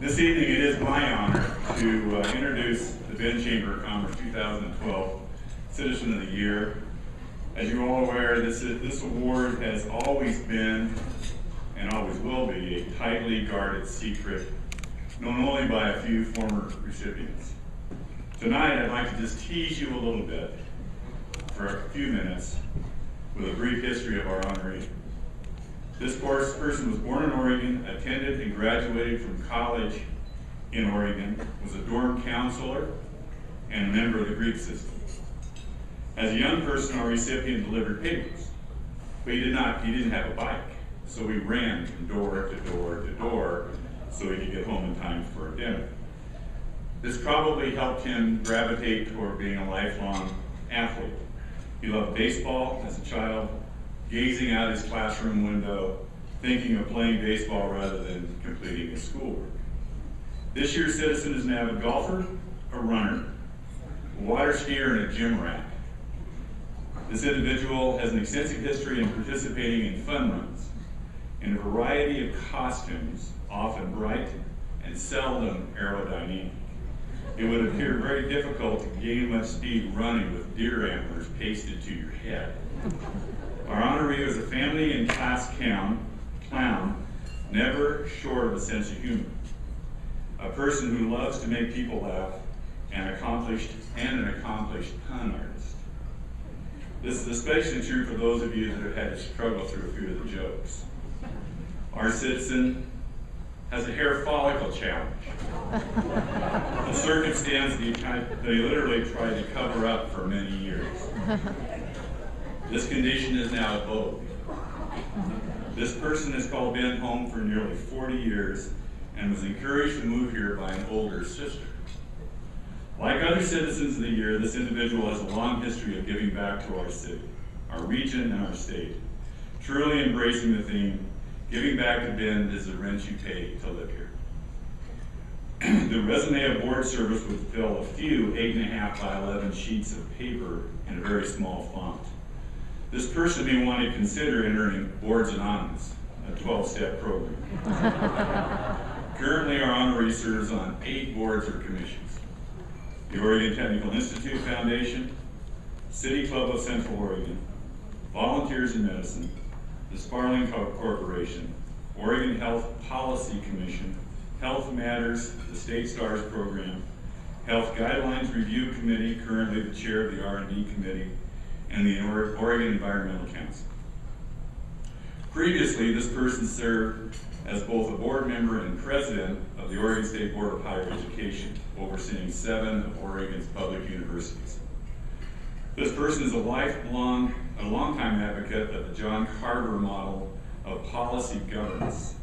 This evening it is my honor to introduce the Bend Chamber of Commerce 2012 Citizen of the Year. As you're all aware, this award has always been and always will be a tightly guarded secret known only by a few former recipients. Tonight I'd like to just tease you a little bit for a few minutes with a brief history of our honoree. This person was born in Oregon, attended and graduated from college in Oregon, was a dorm counselor, and a member of the Greek system. As a young person, our recipient delivered papers, but he didn't have a bike, so he ran from door to door to door so he could get home in time for dinner. This probably helped him gravitate toward being a lifelong athlete. He loved baseball as a child, gazing out his classroom window, thinking of playing baseball rather than completing his schoolwork. This year's citizen is an avid golfer, a runner, a water skier, and a gym rat. This individual has an extensive history in participating in fun runs in a variety of costumes, often bright and seldom aerodynamic. It would appear very difficult to gain much speed running with deer antlers pasted to your head. Our honoree is a family and class clown, never short of a sense of humor. A person who loves to make people laugh, and an accomplished pun artist. This is especially true for those of you that have had to struggle through a few of the jokes. Our citizen has a hair follicle challenge, a circumstance they literally tried to cover up for many years. This condition is now vogue. This person has called Bend home for nearly 40 years and was encouraged to move here by an older sister. Like other citizens of the year, this individual has a long history of giving back to our city, our region, and our state, truly embracing the theme, giving back to Bend is the rent you pay to live here. The resume of board service would fill a few 8.5 by 11 sheets of paper in a very small font. This person may want to consider entering Boards Anonymous, a 12-step program. Currently, our honoree serves on 8 boards or commissions: the Oregon Technical Institute Foundation, City Club of Central Oregon, Volunteers in Medicine, the Sparling Corporation, Oregon Health Policy Commission, Health Matters, the State STARS program, Health Guidelines Review Committee, currently the chair of the R&D Committee, and the Oregon Environmental Council. Previously, this person served as both a board member and president of the Oregon State Board of Higher Education, overseeing 7 of Oregon's public universities. This person is a longtime advocate of the John Carver model of policy governance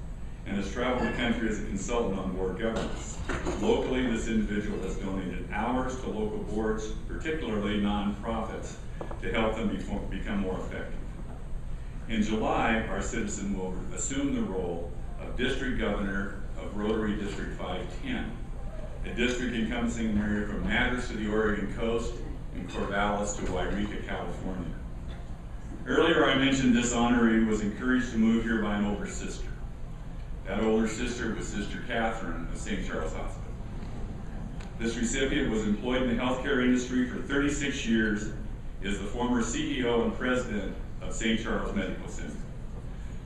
and has traveled the country as a consultant on board governance. Locally, this individual has donated hours to local boards, particularly nonprofits, to help them become more effective. In July, our citizen will assume the role of District Governor of Rotary District 510, a district encompassing an area from Madras to the Oregon coast and Corvallis to Wairika, California. Earlier I mentioned this honoree was encouraged to move here by an older sister. That older sister was Sister Catherine of St. Charles Hospital. This recipient was employed in the healthcare industry for 36 years, is the former CEO and president of St. Charles Medical Center.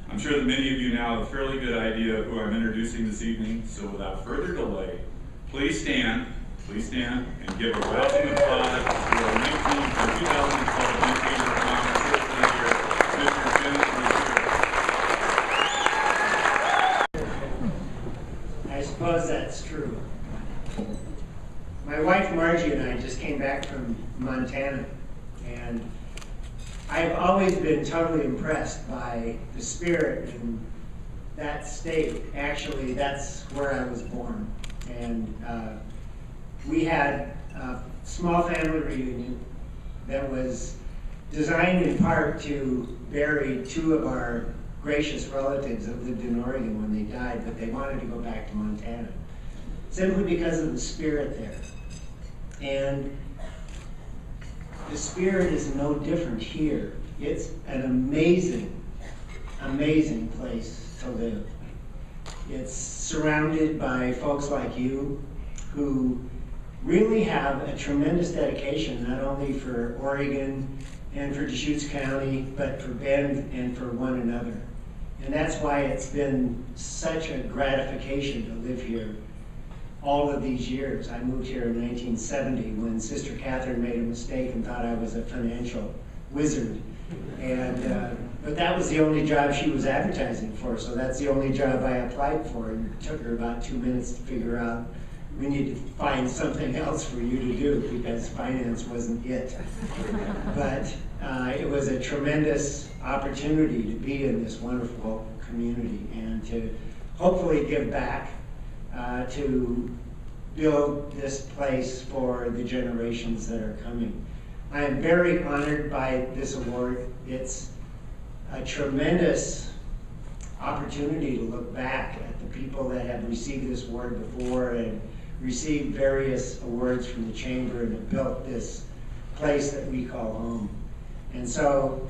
I'm sure that many of you now have a fairly good idea of who I'm introducing this evening, so without further delay, please stand, and give a rousing applause to our 2012 Bend Chamber of Commerce Citizen of the Year, Mr. Jim Lussier. I suppose that's true. My wife Margie and I just came back from Montana, and I've always been totally impressed by the spirit in that state. Actually, that's where I was born. And we had a small family reunion that was designed in part to bury 2 of our gracious relatives that lived in Oregon when they died, but they wanted to go back to Montana, simply because of the spirit there. And the spirit is no different here. It's an amazing, amazing place to live. It's surrounded by folks like you who really have a tremendous dedication, not only for Oregon and for Deschutes County, but for Bend and for one another. And that's why it's been such a gratification to live here all of these years. I moved here in 1970 when Sister Catherine made a mistake and thought I was a financial wizard. And, but that was the only job she was advertising for, so that's the only job I applied for. And it took her about 2 minutes to figure out we need to find something else for you to do because finance wasn't it. But it was a tremendous opportunity to be in this wonderful community and to hopefully give back to build this place for the generations that are coming. I am very honored by this award. It's a tremendous opportunity to look back at the people that have received this award before and received various awards from the Chamber and have built this place that we call home. And so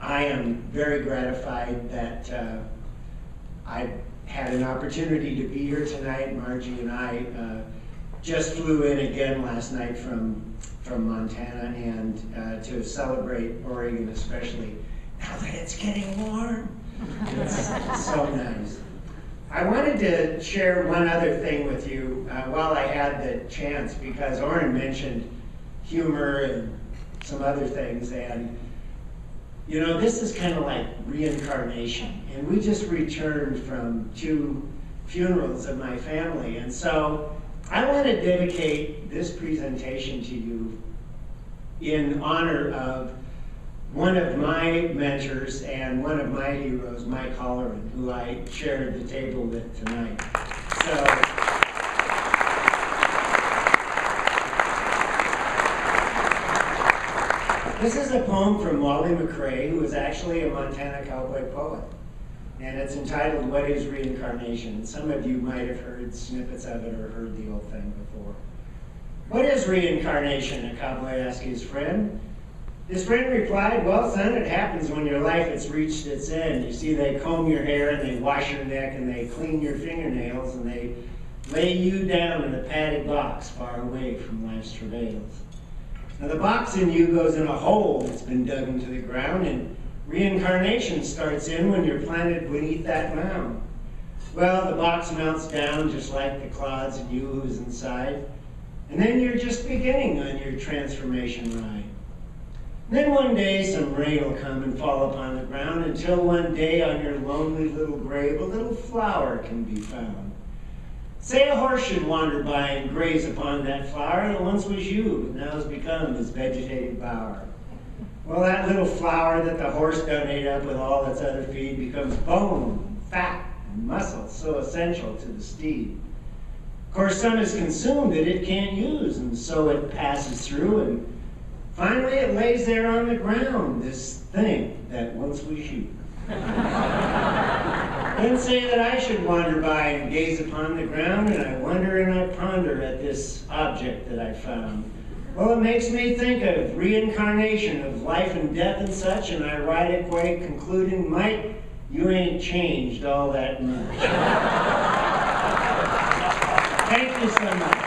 I am very gratified that I had an opportunity to be here tonight. Margie and I just flew in again last night from Montana and to celebrate Oregon, especially now that it's getting warm. It's so nice. I wanted to share one other thing with you while I had the chance, because Oran mentioned humor and some other things, and you know, this is kind of like reincarnation, and we just returned from 2 funerals of my family, and so I want to dedicate this presentation to you in honor of one of my mentors and one of my heroes, Mike Oran, who I shared the table with tonight. So, this is a poem from Wally McRae, who was actually a Montana cowboy poet. And it's entitled, What is Reincarnation? Some of you might have heard snippets of it or heard the old thing before. What is reincarnation? A cowboy asked his friend. His friend replied, well, son, it happens when your life has reached its end. You see, they comb your hair and they wash your neck and they clean your fingernails and they lay you down in a padded box far away from life's travails. Now the box in you goes in a hole that's been dug into the ground, and reincarnation starts in when you're planted beneath that mound. Well, the box melts down just like the clods in you who's inside, and then you're just beginning on your transformation ride. Then one day some rain will come and fall upon the ground until one day on your lonely little grave a little flower can be found. Say a horse should wander by and graze upon that flower that once was you, but now has become his vegetative bower. Well, that little flower that the horse done ate up with all its other feed becomes bone, fat, and muscle, so essential to the steed. Of course, some is consumed that it can't use, and so it passes through, and finally it lays there on the ground, this thing that once was you. Then say that I should wander by and gaze upon the ground, and I wonder and I ponder at this object that I found. Well, it makes me think of reincarnation, of life and death and such, and I write it quite concluding, Mike, you ain't changed all that much. Thank you so much.